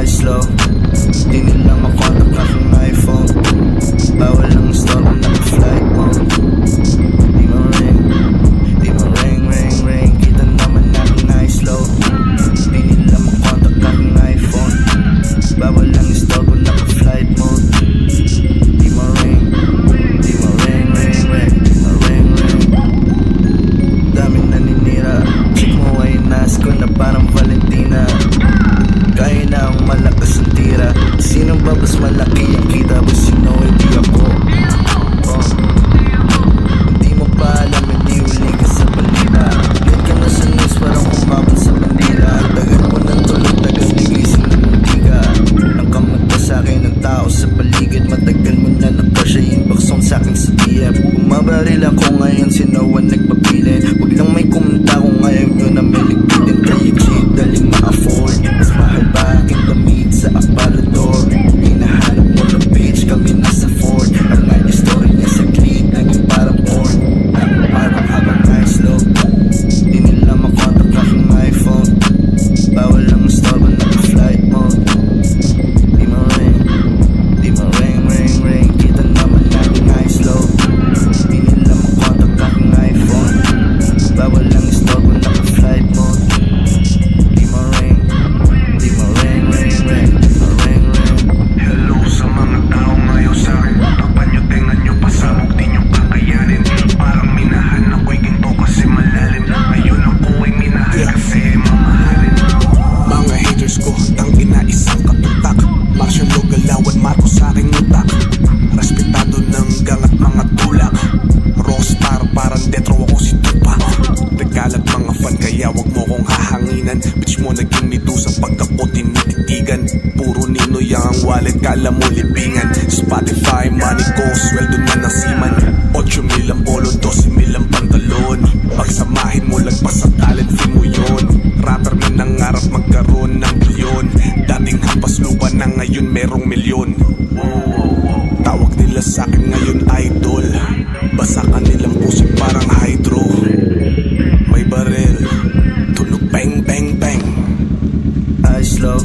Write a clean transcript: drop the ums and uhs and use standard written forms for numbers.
Slow, di nila makontak aking iPhone. Bawal ang store kung naka-flight mode. Di mo ring, ring. Kita naman natin high slow. Di nila makontak aking iPhone. Bawal ang store kung naka-flight mode. Di mo ring, ring. Daming naninira, chick mo ay nas ko na parang Valentina. Kaya na ang malakas ang tira. Sinong ba mas malaki ang kita? But you know hindi ako. Hindi mo pa alam, hindi huli ka sa balita. Late ka na sa news, parang kumabal sa bandila. Tagal mo ng tulog, tagal nagising ng muntika. Nakamata sa akin ng tao sa paligid. Matagal mo na nag-crush ay inbox song sa akin sa DM. Bumabaril ako ngayon, sino ang nagpapili. Huwag lang may kumenta kung ayaw nyo na may ligpitin. Kaya cheap, daling ma-afford. Mas mahal pa aking damit sa aparador. Hinahanap mo na bitch, kami nasa Ford. Ang line story niya sa clip, naging parang porn. Parang habang nice low. Di nila makontak aking iPhone. Bawal ang store kung naka-flight mode. Di mo ring, kita naman natin nice low. Di nila makontak aking iPhone. Bawal ang store kung naka-flight mode. Di mo ring, ring. Hello sa mga tao ngayon sa akin. Tapan nyo, tengan nyo, pasabog di nyo kakayanin. Parang minahan ako'y ginto kasi malalim. Ngayon ako ay minahal kasi mamahalin. Mga haters ko, tangina isang katutak. Marshall galawan, Marco sa aking utak. Respetado ng gangat mga tulak. Rockstar, parang detro ako si Tupac. Nagkalat mga fan kaya wag mo kong hahanginan. Bitch mo naging medusa pag ako tinititigan. Puro Ninoy ang wallet, kala mo libingan. Spotify, money ko, sweldo na ng siman. 8,000 ang polo, 12,000 ang pantalon. Pagsamahin mo lagpas sa talent fee mo yun. Rapper na nangarap magkaroon ng bilyon. Dating hampas lupa na ngayon merong milyon. Tawag nila sa'kin ngayon idol. Basa kanilang puso parang hydro. May baril, tunog bang. I slow.